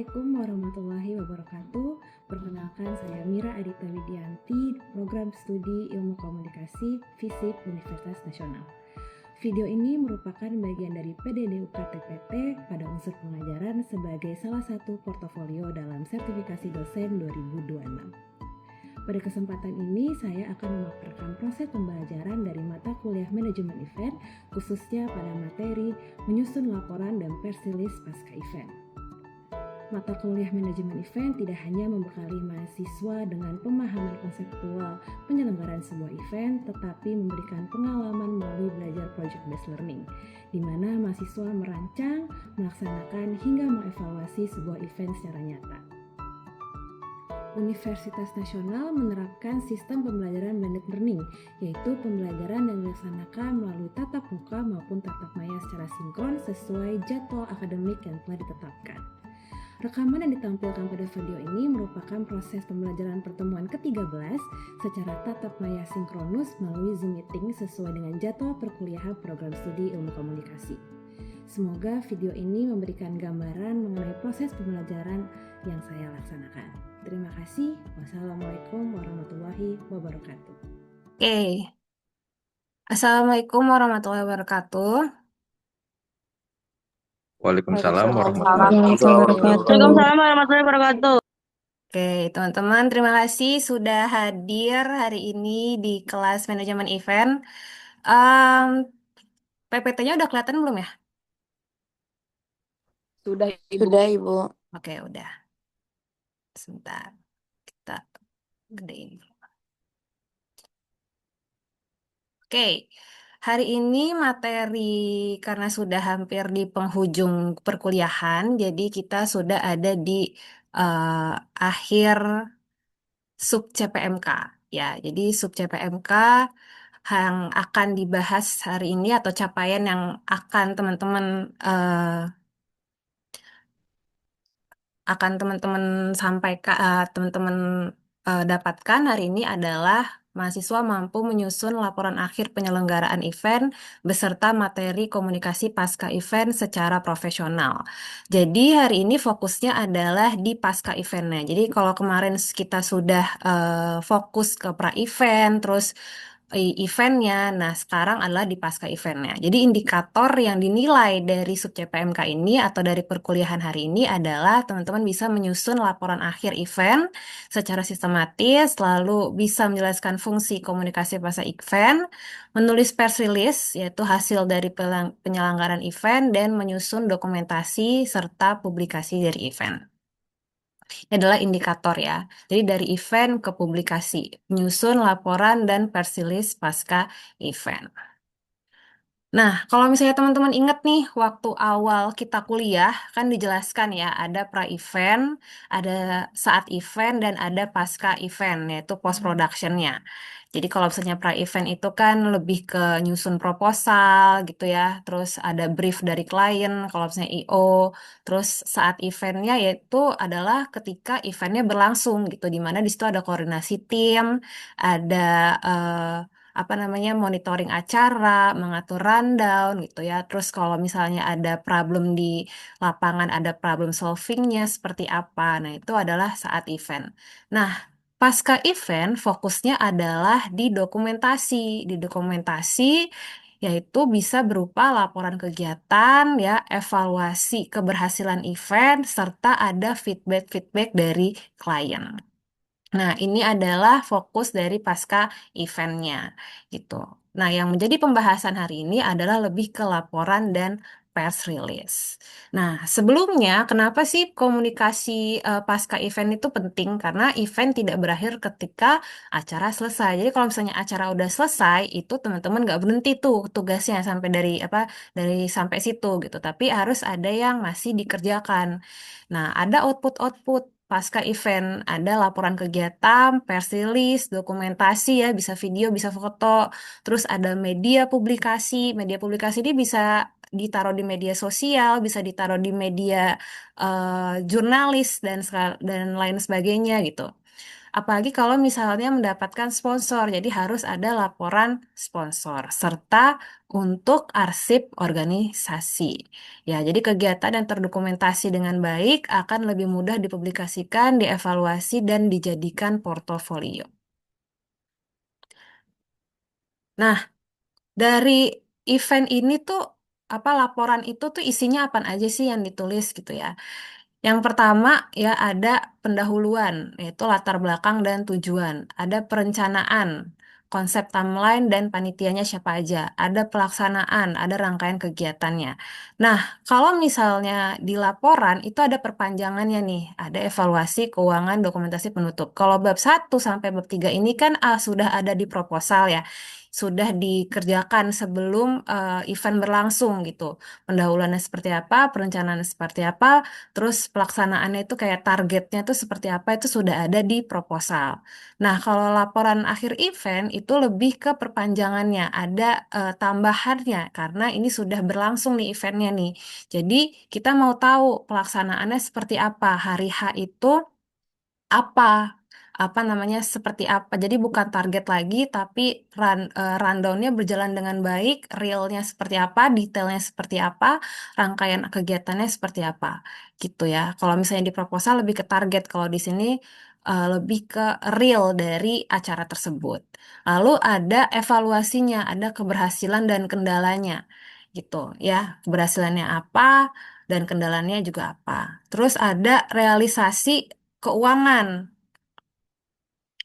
Assalamualaikum warahmatullahi wabarakatuh. Perkenalkan, saya Mira Adita Widianti, Program Studi Ilmu Komunikasi FISIP Universitas Nasional. Video ini merupakan bagian dari PDD UKT-PT pada unsur pengajaran sebagai salah satu portofolio dalam sertifikasi dosen 2026. Pada kesempatan ini, saya akan memaparkan proses pembelajaran dari mata kuliah manajemen event, khususnya pada materi menyusun laporan dan press release pasca event. Mata kuliah manajemen event tidak hanya membekali mahasiswa dengan pemahaman konseptual penyelenggaraan sebuah event, tetapi memberikan pengalaman melalui belajar project-based learning, di mana mahasiswa merancang, melaksanakan, hingga mengevaluasi sebuah event secara nyata. Universitas Nasional menerapkan sistem pembelajaran blended learning, yaitu pembelajaran yang dilaksanakan melalui tatap muka maupun tatap maya secara sinkron sesuai jadwal akademik yang telah ditetapkan. Rekaman yang ditampilkan pada video ini merupakan proses pembelajaran pertemuan ke-13 secara tatap maya sinkronus melalui Zoom Meeting sesuai dengan jadwal perkuliahan program studi ilmu komunikasi. Semoga video ini memberikan gambaran mengenai proses pembelajaran yang saya laksanakan. Terima kasih. Wassalamualaikum warahmatullahi wabarakatuh. Oke, Assalamualaikum warahmatullahi wabarakatuh. Waalaikumsalam warahmatullahi wabarakatuh. Waalaikumsalam warahmatullahi wabarakatuh. Oke, teman-teman, terima kasih sudah hadir hari ini di kelas manajemen event. PPT-nya udah kelihatan belum ya? Sudah, Ibu. Sudah, Ibu. Oke, udah. Sebentar, kita gedein. Oke, hari ini materi karena sudah hampir di penghujung perkuliahan, jadi kita sudah ada di akhir sub CPMK ya. Jadi sub CPMK yang akan dibahas hari ini atau capaian yang akan teman-teman dapatkan hari ini adalah mahasiswa mampu menyusun laporan akhir penyelenggaraan event beserta materi komunikasi pasca event secara profesional. Jadi hari ini fokusnya adalah di pasca eventnya. Jadi kalau kemarin kita sudah fokus ke pra event, terus eventnya, nah sekarang adalah di pasca eventnya. Jadi indikator yang dinilai dari sub CPMK ini atau dari perkuliahan hari ini adalah teman-teman bisa menyusun laporan akhir event secara sistematis, lalu bisa menjelaskan fungsi komunikasi pasca event, menulis press release yaitu hasil dari penyelenggaraan event, dan menyusun dokumentasi serta publikasi dari event. Ini adalah indikator ya. Jadi dari event ke publikasi, menyusun laporan dan press release pasca event. Nah, kalau misalnya teman-teman ingat nih, waktu awal kita kuliah, kan dijelaskan ya, ada pra-event, ada saat event, dan ada pasca event, yaitu post-production-nya. Jadi kalau misalnya pra-event itu kan lebih ke nyusun proposal gitu ya, terus ada brief dari klien, kalau misalnya I.O., terus saat eventnya yaitu adalah ketika eventnya berlangsung gitu, di mana di situ ada koordinasi tim, ada monitoring acara, mengatur rundown gitu ya. Terus kalau misalnya ada problem di lapangan, ada problem solvingnya seperti apa. Nah, itu adalah saat event. Nah, pasca event fokusnya adalah di dokumentasi. Di dokumentasi yaitu bisa berupa laporan kegiatan, ya, evaluasi keberhasilan event, serta ada feedback-feedback dari klien. Nah, ini adalah fokus dari pasca eventnya, gitu. Nah, yang menjadi pembahasan hari ini adalah lebih ke laporan dan press release. Nah, sebelumnya, kenapa sih komunikasi pasca event itu penting? Karena event tidak berakhir ketika acara selesai. Jadi, kalau misalnya acara udah selesai, itu teman-teman nggak berhenti tuh tugasnya sampai dari sampai situ, gitu. Tapi harus ada yang masih dikerjakan. Nah, ada output-output pasca event, ada laporan kegiatan, press release, dokumentasi ya, bisa video, bisa foto, terus ada media publikasi. Media publikasi ini bisa ditaruh di media sosial, bisa ditaruh di media jurnalis dan lain sebagainya gitu. Apalagi kalau misalnya mendapatkan sponsor, jadi harus ada laporan sponsor serta untuk arsip organisasi. Ya, jadi kegiatan yang terdokumentasi dengan baik akan lebih mudah dipublikasikan, dievaluasi, dan dijadikan portofolio. Nah, dari event ini tuh apa laporan itu tuh isinya apa aja sih yang ditulis gitu ya. Yang pertama ya ada pendahuluan, yaitu latar belakang dan tujuan. Ada perencanaan, konsep timeline dan panitianya siapa aja. Ada pelaksanaan, ada rangkaian kegiatannya. Nah, kalau misalnya di laporan itu ada perpanjangannya nih, ada evaluasi keuangan dokumentasi penutup. Kalau bab 1 sampai bab 3 ini kan sudah ada di proposal ya. Sudah dikerjakan sebelum event berlangsung gitu. Pendahuluannya seperti apa, perencanaan seperti apa, terus pelaksanaannya itu kayak targetnya tuh seperti apa itu sudah ada di proposal. Nah, kalau laporan akhir event itu lebih ke perpanjangannya, ada tambahannya karena ini sudah berlangsung nih eventnya nih. Jadi kita mau tahu pelaksanaannya seperti apa. Hari H itu apa apa namanya seperti apa. Jadi bukan target lagi tapi rundownnya berjalan dengan baik, realnya seperti apa, detailnya seperti apa, rangkaian kegiatannya seperti apa gitu ya. Kalau misalnya di proposal lebih ke target, kalau di sini lebih ke real dari acara tersebut. Lalu ada evaluasinya, ada keberhasilan dan kendalanya gitu ya. Keberhasilannya apa dan kendalanya juga apa. Terus ada realisasi keuangan,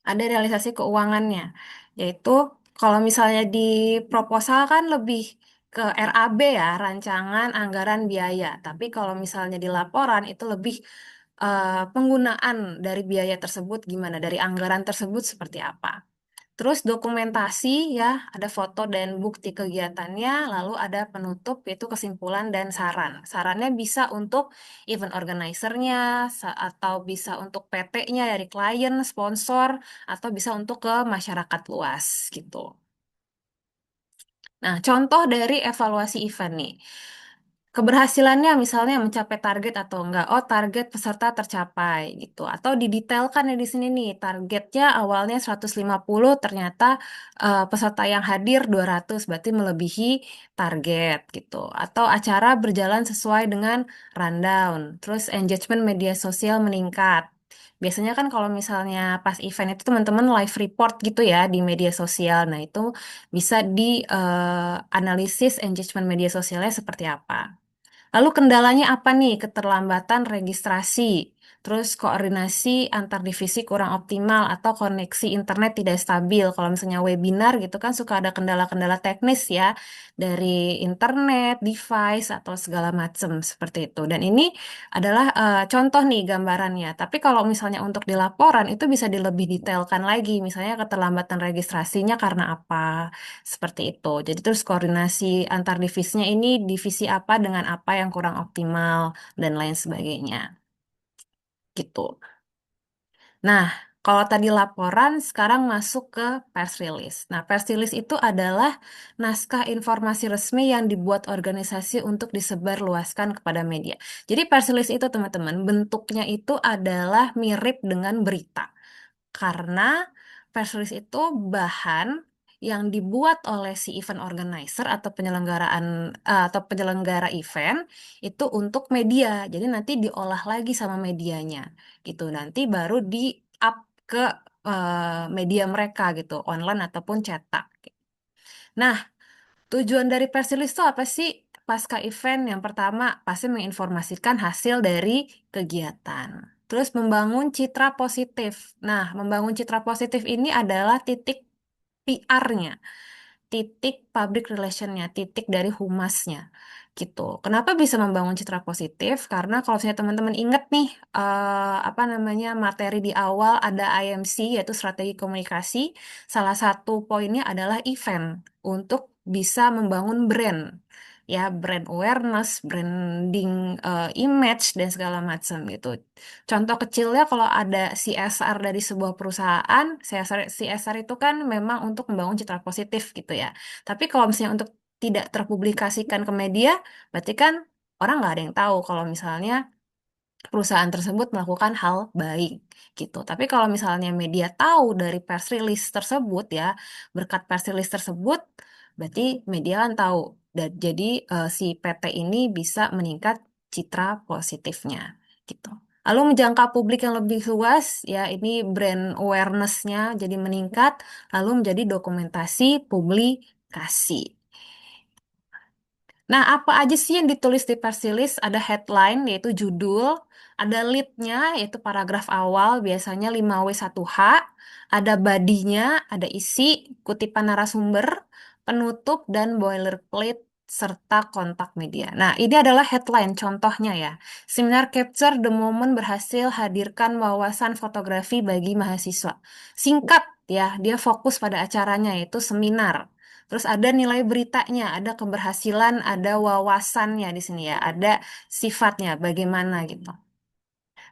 ada realisasi keuangannya, yaitu kalau misalnya di proposal kan lebih ke RAB ya, rancangan anggaran biaya. Tapi kalau misalnya di laporan itu lebih penggunaan dari biaya tersebut gimana, dari anggaran tersebut seperti apa. Terus dokumentasi ya, ada foto dan bukti kegiatannya, lalu ada penutup yaitu kesimpulan dan saran. Sarannya bisa untuk event organizer-nya, atau bisa untuk PT-nya dari klien, sponsor, atau bisa untuk ke masyarakat luas gitu. Nah, contoh dari evaluasi event nih. Keberhasilannya misalnya mencapai target atau enggak. Oh, target peserta tercapai gitu. Atau didetailkan ya di sini nih. Targetnya awalnya 150, ternyata peserta yang hadir 200, berarti melebihi target gitu. Atau acara berjalan sesuai dengan rundown. Terus engagement media sosial meningkat. Biasanya kan kalau misalnya pas event itu teman-teman live report gitu ya di media sosial. Nah, itu bisa di analisis engagement media sosialnya seperti apa. Lalu kendalanya apa nih? Keterlambatan registrasi, terus koordinasi antar divisi kurang optimal atau koneksi internet tidak stabil. Kalau misalnya webinar gitu kan suka ada kendala-kendala teknis ya dari internet, device atau segala macam seperti itu. Dan ini adalah contoh nih gambarannya. Tapi kalau misalnya untuk di laporan itu bisa lebih detailkan lagi. Misalnya keterlambatan registrasinya karena apa? Seperti itu. Jadi terus koordinasi antar divisinya ini divisi apa dengan apa yang kurang optimal dan lain sebagainya. Gitu. Nah, kalau tadi laporan, sekarang masuk ke press release. Nah, press release itu adalah naskah informasi resmi yang dibuat organisasi untuk disebarluaskan kepada media. Jadi press release itu teman-teman, bentuknya itu adalah mirip dengan berita. Karena press release itu bahan yang dibuat oleh si event organizer atau penyelenggara event itu untuk media. Jadi nanti diolah lagi sama medianya gitu. Nanti baru di up ke media mereka gitu, online ataupun cetak. Nah, tujuan dari press release itu apa sih? Pasca event yang pertama pasti menginformasikan hasil dari kegiatan. Terus membangun citra positif. Nah, membangun citra positif ini adalah titik PR-nya, titik public relation-nya, titik dari humasnya gitu. Kenapa bisa membangun citra positif? Karena kalau misalnya teman-teman ingat nih apa namanya materi di awal ada IMC yaitu strategi komunikasi. Salah satu poinnya adalah event untuk bisa membangun brand. Ya, brand awareness, branding image dan segala macam gitu. Contoh kecilnya kalau ada CSR dari sebuah perusahaan, CSR itu kan memang untuk membangun citra positif gitu ya. Tapi kalau misalnya untuk tidak terpublikasikan ke media, berarti kan orang nggak ada yang tahu kalau misalnya perusahaan tersebut melakukan hal baik gitu. Tapi kalau misalnya media tahu dari press release tersebut ya, berkat press release tersebut, berarti media kan tahu. Dan jadi si PT ini bisa meningkat citra positifnya gitu. Lalu menjangkau publik yang lebih luas, ya ini brand awareness-nya jadi meningkat, lalu menjadi dokumentasi publikasi. Nah, apa aja sih yang ditulis di press release? Ada headline, yaitu judul, ada lead-nya, yaitu paragraf awal, biasanya 5W1H, ada body-nya, ada isi, kutipan narasumber, penutup, dan boilerplate, serta kontak media. Nah, ini adalah headline, contohnya ya. Seminar Capture the Moment berhasil hadirkan wawasan fotografi bagi mahasiswa. Singkat ya, dia fokus pada acaranya, yaitu seminar. Terus ada nilai beritanya, ada keberhasilan, ada wawasannya di sini ya, ada sifatnya bagaimana gitu.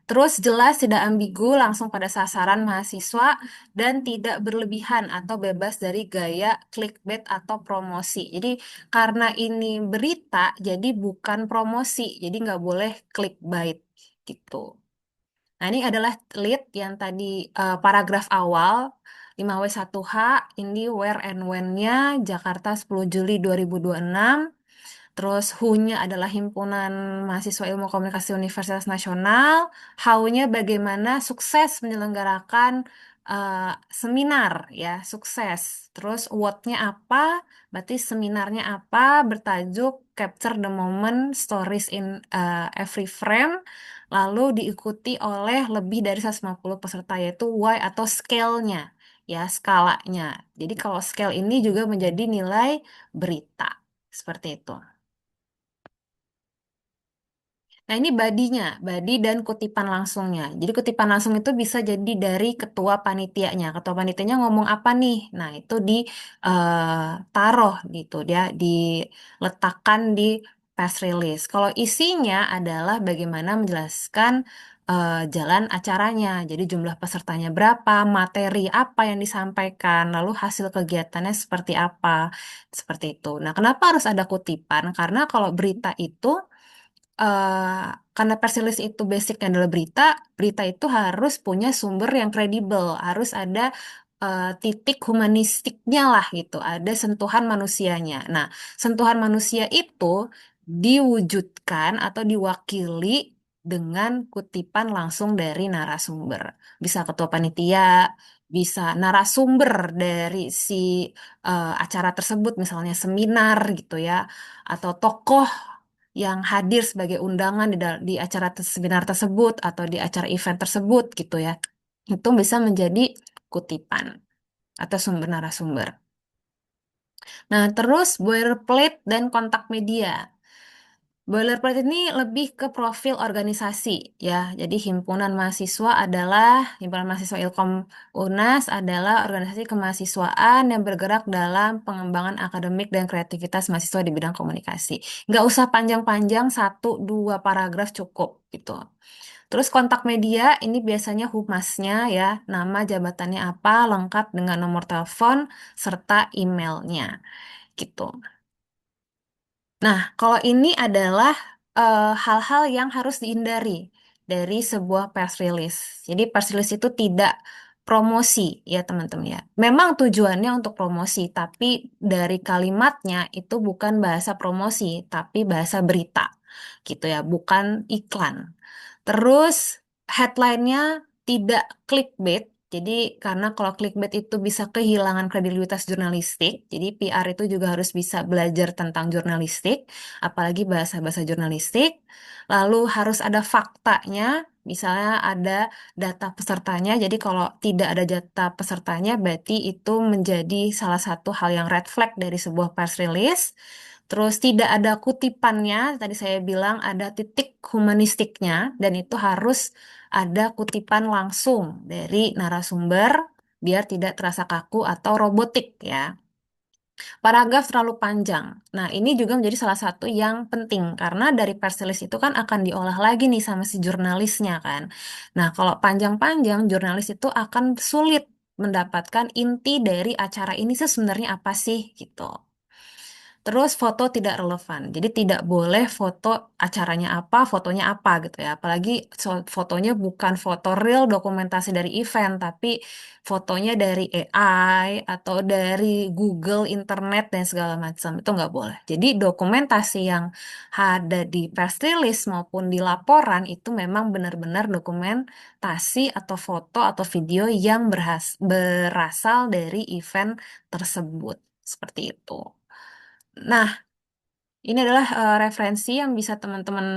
Terus jelas tidak ambigu, langsung pada sasaran mahasiswa dan tidak berlebihan atau bebas dari gaya clickbait atau promosi. Jadi karena ini berita, jadi bukan promosi, jadi nggak boleh clickbait gitu. Nah, ini adalah lead yang tadi paragraf awal 5W1H, ini where and when-nya Jakarta 10 Juli 2026. Terus WHO-nya adalah Himpunan Mahasiswa Ilmu Komunikasi Universitas Nasional. How-nya bagaimana sukses menyelenggarakan seminar ya, sukses. Terus what-nya apa? Berarti seminarnya apa? Bertajuk Capture the Moment, Stories in Every Frame. Lalu diikuti oleh lebih dari 150 peserta, yaitu Y atau scale-nya, ya skalanya. Jadi kalau scale ini juga menjadi nilai berita. Seperti itu. Nah, ini badinya, badi dan kutipan langsungnya. Jadi kutipan langsung itu bisa jadi dari ketua panitianya. Ketua panitianya ngomong apa nih? Nah, itu ditaruh gitu, dia diletakkan di press release. Kalau isinya adalah bagaimana menjelaskan jalan acaranya. Jadi jumlah pesertanya berapa, materi apa yang disampaikan, lalu hasil kegiatannya seperti apa. Seperti itu. Nah, kenapa harus ada kutipan? Karena kalau berita itu eh karena persilis itu basicnya adalah berita, berita itu harus punya sumber yang kredibel, harus ada titik humanistiknya lah gitu, ada sentuhan manusianya. Nah, sentuhan manusia itu diwujudkan atau diwakili dengan kutipan langsung dari narasumber. Bisa ketua panitia, bisa narasumber dari si acara tersebut, misalnya seminar gitu ya, atau tokoh yang hadir sebagai undangan di acara seminar tersebut atau di acara event tersebut gitu ya. Itu bisa menjadi kutipan atau sumber narasumber. Nah, terus boilerplate dan kontak media. Boilerplate ini lebih ke profil organisasi ya. Jadi Himpunan Mahasiswa Ilkom UNAS adalah organisasi kemahasiswaan yang bergerak dalam pengembangan akademik dan kreativitas mahasiswa di bidang komunikasi. Nggak usah panjang-panjang, 1-2 paragraf cukup gitu. Terus kontak media ini biasanya humasnya ya, nama jabatannya apa, lengkap dengan nomor telepon serta emailnya gitu. Nah, kalau ini adalah hal-hal yang harus dihindari dari sebuah press release. Jadi press release itu tidak promosi ya teman-teman ya. Memang tujuannya untuk promosi, tapi dari kalimatnya itu bukan bahasa promosi, tapi bahasa berita gitu ya, bukan iklan. Terus headline-nya tidak clickbait. Jadi karena kalau clickbait itu bisa kehilangan kredibilitas jurnalistik, jadi PR itu juga harus bisa belajar tentang jurnalistik, apalagi bahasa-bahasa jurnalistik. Lalu harus ada faktanya, misalnya ada data pesertanya. Jadi kalau tidak ada data pesertanya, berarti itu menjadi salah satu hal yang red flag dari sebuah press release. Terus tidak ada kutipannya, tadi saya bilang ada titik humanistiknya, dan itu harus ada kutipan langsung dari narasumber, biar tidak terasa kaku atau robotik ya. Paragraf terlalu panjang. Nah, ini juga menjadi salah satu yang penting, karena dari press release itu kan akan diolah lagi nih sama si jurnalisnya kan. Nah, kalau panjang-panjang, jurnalis itu akan sulit mendapatkan inti dari acara ini sebenarnya apa sih gitu. Terus foto tidak relevan. Jadi tidak boleh foto acaranya apa, fotonya apa gitu ya. Apalagi fotonya bukan foto real dokumentasi dari event, tapi fotonya dari AI atau dari Google, internet dan segala macam. Itu nggak boleh. Jadi dokumentasi yang ada di press release maupun di laporan itu memang benar-benar dokumentasi atau foto atau video yang berasal dari event tersebut. Seperti itu. Nah, ini adalah referensi yang bisa teman-teman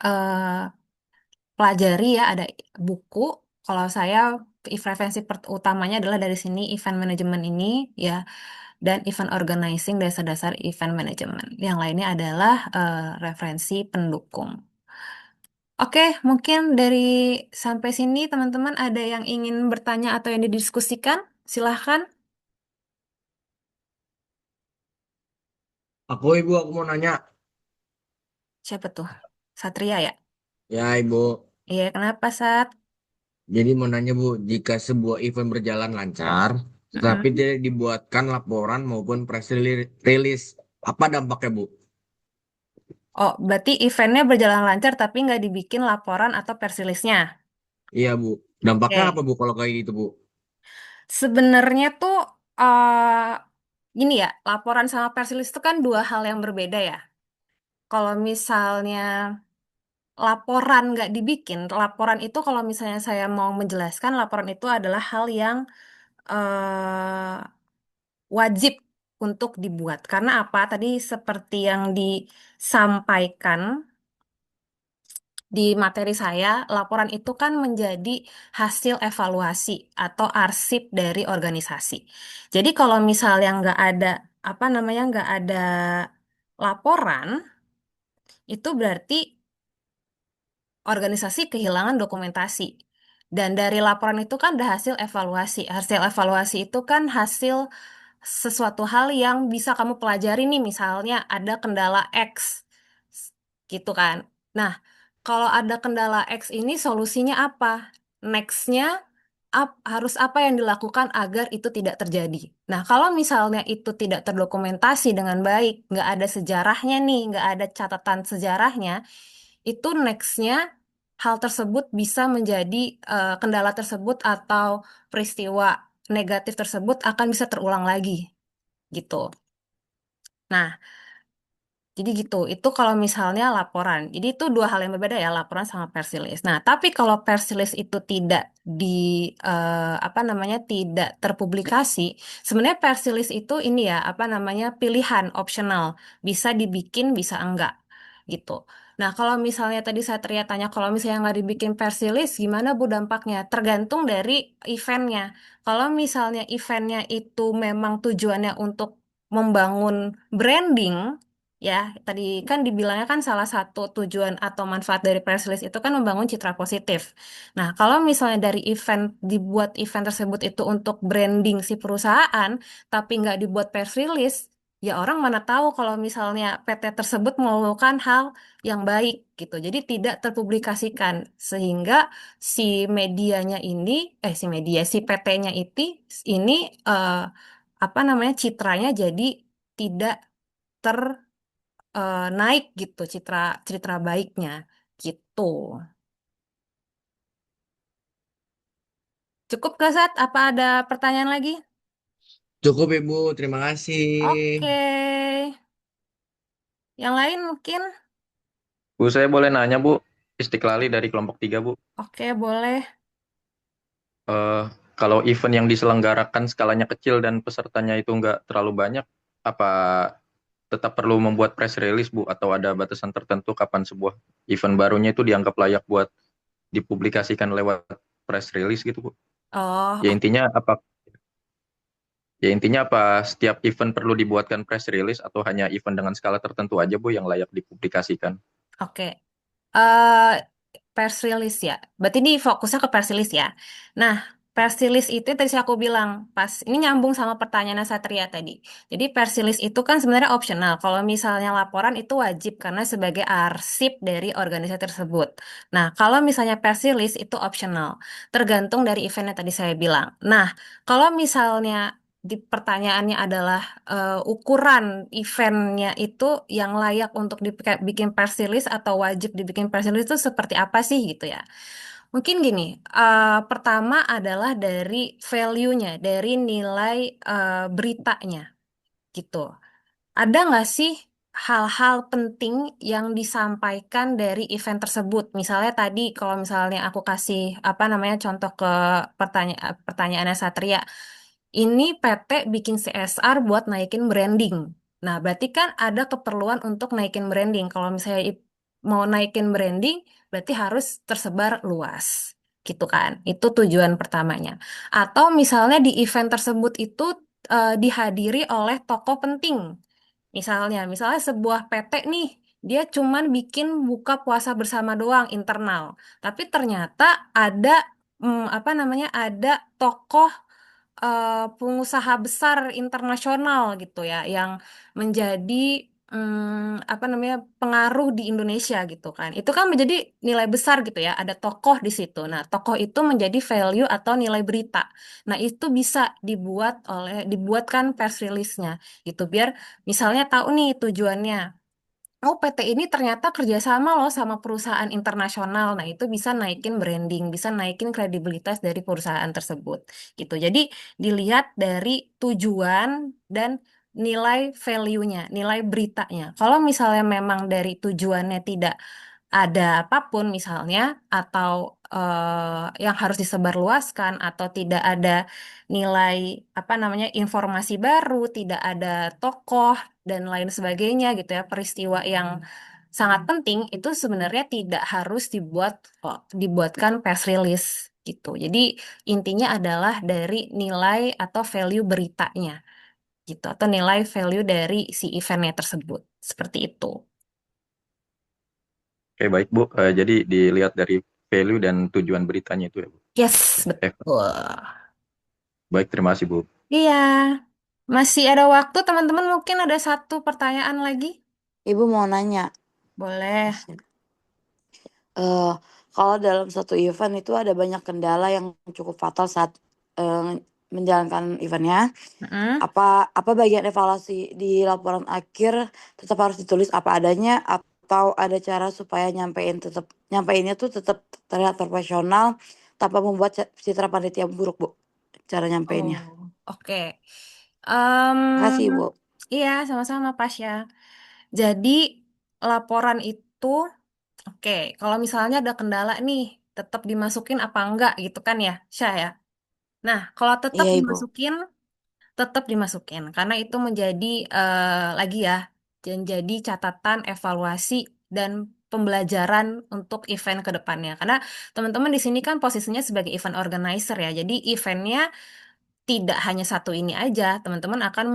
eh, pelajari ya. Ada buku. Kalau saya referensi utamanya adalah dari sini event management ini ya, dan event organizing dasar-dasar event management. Yang lainnya adalah referensi pendukung. Oke, mungkin dari sampai sini teman-teman ada yang ingin bertanya atau yang didiskusikan? Silahkan. Aku mau nanya. Siapa tuh? Satria ya? Ya, Ibu. Iya, kenapa, Sat? Jadi mau nanya, Bu, jika sebuah event berjalan lancar, tapi Mm-mm. tidak dibuatkan laporan maupun release, apa dampaknya, Bu? Oh, berarti eventnya berjalan lancar tapi nggak dibikin laporan atau press release-nya. Iya, Bu. Dampaknya apa, Oke. Bu, kalau kayak gitu, Bu? Sebenarnya tuh gini ya, laporan sama press release itu kan dua hal yang berbeda ya. Kalau misalnya laporan nggak dibikin, laporan itu kalau misalnya saya mau menjelaskan, laporan itu adalah hal yang eh, wajib untuk dibuat. Karena apa? Tadi seperti yang disampaikan di materi saya, laporan itu kan menjadi hasil evaluasi atau arsip dari organisasi. Jadi kalau misalnya nggak ada apa namanya nggak ada laporan, itu berarti organisasi kehilangan dokumentasi. Dan dari laporan itu kan ada hasil evaluasi. Hasil evaluasi itu kan hasil sesuatu hal yang bisa kamu pelajari nih, misalnya ada kendala X, gitu kan. Nah, kalau ada kendala X ini solusinya apa? Next-nya harus apa yang dilakukan agar itu tidak terjadi. Nah, kalau misalnya itu tidak terdokumentasi dengan baik, nggak ada sejarahnya nih, nggak ada catatan sejarahnya, itu next-nya hal tersebut bisa menjadi kendala tersebut atau peristiwa negatif tersebut akan bisa terulang lagi gitu. Nah, jadi gitu, itu kalau misalnya laporan. Jadi itu dua hal yang berbeda ya, laporan sama persilis. Nah, tapi kalau persilis itu tidak apa namanya, tidak terpublikasi, sebenarnya persilis itu ini ya, apa namanya, pilihan optional, bisa dibikin, bisa enggak, gitu. Nah, kalau misalnya tadi saya tanya, kalau misalnya nggak dibikin persilis, gimana Bu dampaknya? Tergantung dari eventnya. Kalau misalnya eventnya itu memang tujuannya untuk membangun branding, ya, tadi kan dibilangnya kan salah satu tujuan atau manfaat dari press release itu kan membangun citra positif. Nah, kalau misalnya dari event, dibuat event tersebut itu untuk branding si perusahaan, tapi nggak dibuat press release, ya orang mana tahu kalau misalnya PT tersebut melakukan hal yang baik gitu. Jadi tidak terpublikasikan sehingga si medianya ini, si PT-nya ini eh, apa namanya, citranya jadi tidak ter naik gitu, citra citra baiknya gitu. Cukup gak, Sat? Apa ada pertanyaan lagi? Cukup, Ibu. Terima kasih. Oke. Yang lain mungkin? Bu, saya boleh nanya, Bu? Istiqlali dari kelompok 3, Bu. Oke, boleh. Eh, Kalau event yang diselenggarakan skalanya kecil dan pesertanya itu nggak terlalu banyak, apa tetap perlu membuat press release, Bu? Atau ada batasan tertentu kapan sebuah event barunya itu dianggap layak buat dipublikasikan lewat press release gitu, Bu? Oh, Ya intinya apa? Ya intinya apa setiap event perlu dibuatkan press release atau hanya event dengan skala tertentu aja, Bu, yang layak dipublikasikan? oke. eh Press release ya. Berarti ini fokusnya ke press release ya. Nah, press release itu tadi aku bilang, pas ini nyambung sama pertanyaan Satria tadi. Jadi press release itu kan sebenarnya optional. Kalau misalnya laporan itu wajib karena sebagai arsip dari organisasi tersebut. Nah, kalau misalnya press release itu optional. Tergantung dari event yang tadi saya bilang. Nah, kalau misalnya pertanyaannya adalah ukuran eventnya itu yang layak untuk dibikin press release atau wajib dibikin press release itu seperti apa sih gitu ya. Mungkin gini, pertama adalah dari value-nya, dari nilai beritanya gitu. Ada nggak sih hal-hal penting yang disampaikan dari event tersebut? Misalnya tadi kalau misalnya aku kasih apa namanya contoh ke pertanyaannya Satria, ini PT bikin CSR buat naikin branding. Nah, berarti kan ada keperluan untuk naikin branding. Kalau misalnya mau naikin branding, berarti harus tersebar luas. Gitu kan. Itu tujuan pertamanya. Atau misalnya di event tersebut itu dihadiri oleh tokoh penting. Misalnya sebuah PT nih, dia cuman bikin buka puasa bersama doang internal. Tapi ternyata ada apa namanya, ada tokoh pengusaha besar internasional gitu ya, yang menjadi apa namanya, pengaruh di Indonesia gitu kan. Itu kan menjadi nilai besar gitu ya. Ada tokoh di situ. Nah, tokoh itu menjadi value atau nilai berita. Nah, itu bisa dibuatkan press release-nya gitu biar misalnya tahu nih tujuannya. Oh, PT ini ternyata kerjasama loh sama perusahaan internasional. Nah, itu bisa naikin branding, bisa naikin kredibilitas dari perusahaan tersebut. Gitu. Jadi, dilihat dari tujuan dan nilai value-nya, nilai beritanya. Kalau misalnya memang dari tujuannya tidak ada apapun misalnya, atau yang harus disebarluaskan, atau tidak ada nilai apa namanya, informasi baru, tidak ada tokoh dan lain sebagainya gitu ya, peristiwa yang sangat penting itu sebenarnya tidak harus dibuatkan press release gitu. Jadi intinya adalah dari nilai atau value beritanya gitu, atau nilai value dari si eventnya tersebut. Seperti itu. Oke, baik Bu. Jadi dilihat dari value dan tujuan beritanya itu ya Bu. Yes, Oke, betul. baik, terima kasih Bu. Iya, masih ada waktu teman-teman, mungkin ada satu pertanyaan lagi. Ibu mau nanya, Boleh. eh kalau dalam satu event itu ada banyak kendala yang cukup fatal saat menjalankan eventnya. Mm-mm. Apa bagian evaluasi di laporan akhir tetap harus ditulis apa adanya atau ada cara supaya nyampeinnya tuh tetap terlihat profesional tanpa membuat citra panitia buruk, Bu? Cara nyampeinnya. Oh, oke. Em, Makasih, Bu. iya, sama-sama Pasya. Jadi laporan itu, oke, kalau misalnya ada kendala nih, tetap dimasukin apa enggak gitu kan ya, Syah ya. Nah, kalau Iya, Ibu. tetap dimasukin karena itu menjadi lagi ya, dan jadi catatan evaluasi dan pembelajaran untuk event ke depannya. Karena teman-teman di sini kan posisinya sebagai event organizer ya. Jadi eventnya tidak hanya satu ini aja. Teman-teman akan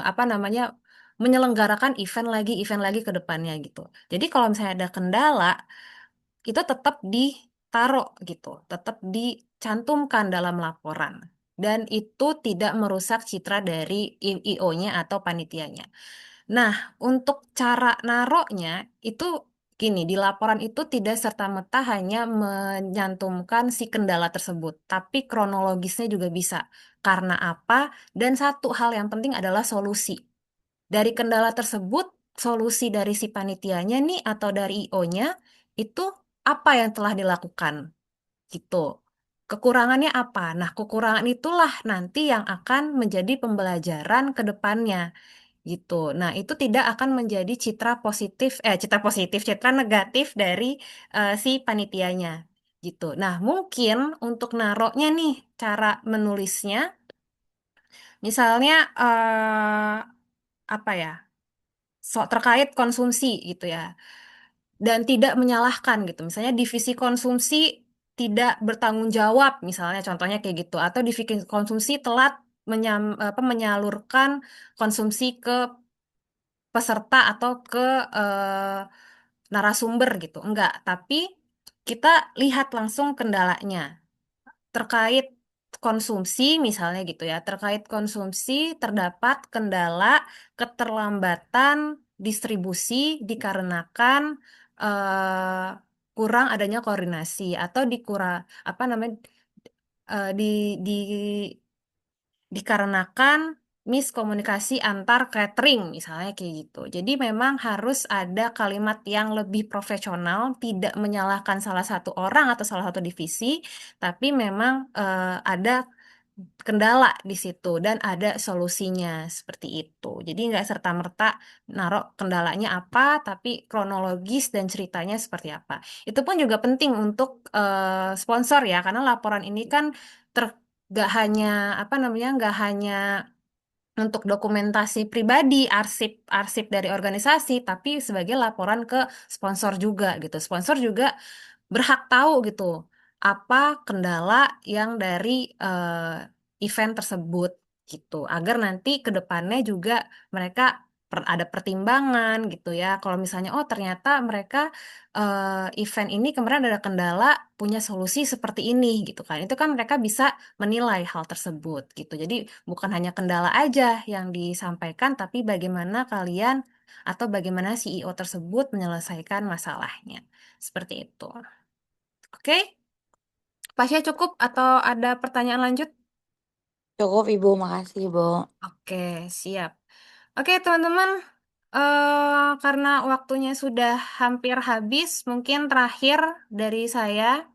apa namanya, menyelenggarakan event lagi ke depannya gitu. Jadi kalau misalnya ada kendala, itu tetap ditaruh gitu, tetap dicantumkan dalam laporan. Dan itu tidak merusak citra dari IO-nya atau panitianya. Nah, untuk cara naroknya itu gini, di laporan itu tidak serta-merta hanya menyantumkan si kendala tersebut, tapi kronologisnya juga bisa. Karena apa? Dan satu hal yang penting adalah solusi. Dari kendala tersebut, solusi dari si panitianya nih atau dari IO-nya itu apa yang telah dilakukan gitu. Kekurangannya apa? Nah, kekurangan itulah nanti yang akan menjadi pembelajaran ke depannya gitu. Nah, itu tidak akan menjadi citra negatif dari si panitianya gitu. Nah, mungkin untuk naroknya nih cara menulisnya, misalnya apa ya? Terkait konsumsi gitu ya. Dan tidak menyalahkan gitu. Misalnya divisi konsumsi tidak bertanggung jawab, misalnya contohnya kayak gitu, atau divisi konsumsi telat menyalurkan konsumsi ke peserta atau ke eh, narasumber gitu. Enggak, tapi kita lihat langsung kendalanya terkait konsumsi misalnya gitu ya. Terkait konsumsi terdapat kendala keterlambatan distribusi dikarenakan eh, kurang adanya koordinasi atau apa namanya, di dikarenakan miskomunikasi antar catering misalnya kayak gitu. Jadi memang harus ada kalimat yang lebih profesional, tidak menyalahkan salah satu orang atau salah satu divisi, tapi memang ada kendala di situ dan ada solusinya seperti itu. Jadi nggak serta-merta naruh kendalanya apa, tapi kronologis dan ceritanya seperti apa. Itu pun juga penting untuk sponsor ya, karena laporan ini kan nggak hanya apa namanya, nggak hanya untuk dokumentasi pribadi, arsip dari organisasi, tapi sebagai laporan ke sponsor juga gitu. Sponsor juga berhak tahu gitu apa kendala yang dari event tersebut gitu, agar nanti ke depannya juga mereka ada pertimbangan gitu ya. Kalau misalnya oh ternyata mereka event ini kemarin ada kendala, punya solusi seperti ini gitu kan. Itu kan mereka bisa menilai hal tersebut gitu. Jadi bukan hanya kendala aja yang disampaikan, tapi bagaimana kalian atau bagaimana CEO tersebut menyelesaikan masalahnya. Seperti itu. Oke, Pasya cukup atau ada pertanyaan lanjut? Cukup Ibu, makasih Ibu. Oke, siap. Oke, teman-teman, karena waktunya sudah hampir habis, mungkin terakhir dari saya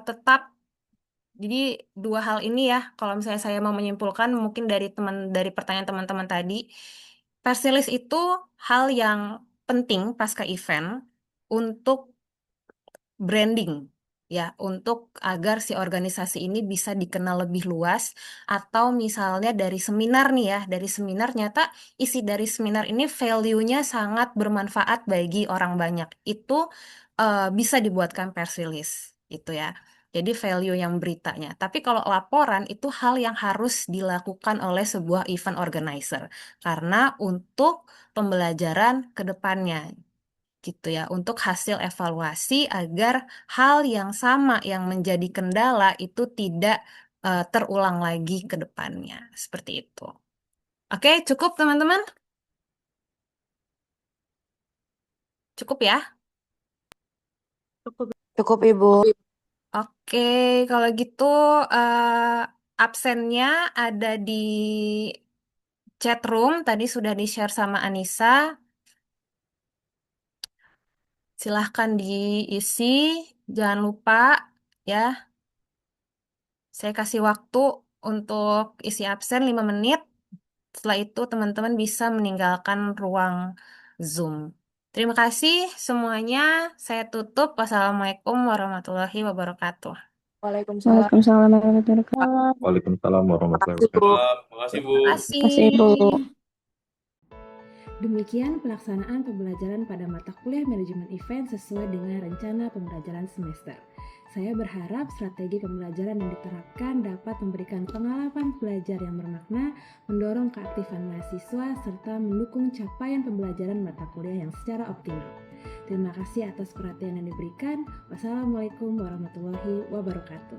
tetap jadi dua hal ini ya, kalau misalnya saya mau menyimpulkan mungkin dari pertanyaan teman-teman tadi, press release itu hal yang penting pasca event untuk branding ya, untuk agar si organisasi ini bisa dikenal lebih luas, atau misalnya dari seminar nih ya, dari seminar nyata isi dari seminar ini value-nya sangat bermanfaat bagi orang banyak, itu bisa dibuatkan press release gitu ya. Jadi value yang beritanya. Tapi kalau laporan itu hal yang harus dilakukan oleh sebuah event organizer karena untuk pembelajaran ke depannya gitu ya, untuk hasil evaluasi agar hal yang sama yang menjadi kendala itu tidak terulang lagi ke depannya. Seperti itu. Oke, cukup teman-teman? Cukup ya? Cukup Ibu. Oke, kalau gitu absennya ada di chat room, tadi sudah di-share sama Anissa. Silahkan diisi, jangan lupa ya. Saya kasih waktu untuk isi absen 5 menit. Setelah itu teman-teman bisa meninggalkan ruang Zoom. Terima kasih semuanya. Saya tutup. Wassalamualaikum warahmatullahi wabarakatuh. Waalaikumsalam. Waalaikumsalam warahmatullahi wabarakatuh. Waalaikumsalam warahmatullahi Makasih Bu. wabarakatuh. Makasih Bu. Terima Terima kasih, Bu. kasih. Demikian pelaksanaan pembelajaran pada mata kuliah manajemen event sesuai dengan rencana pembelajaran semester. Saya berharap strategi pembelajaran yang diterapkan dapat memberikan pengalaman belajar yang bermakna, mendorong keaktifan mahasiswa, serta mendukung capaian pembelajaran mata kuliah yang secara optimal. Terima kasih atas perhatian yang diberikan. Wassalamualaikum warahmatullahi wabarakatuh.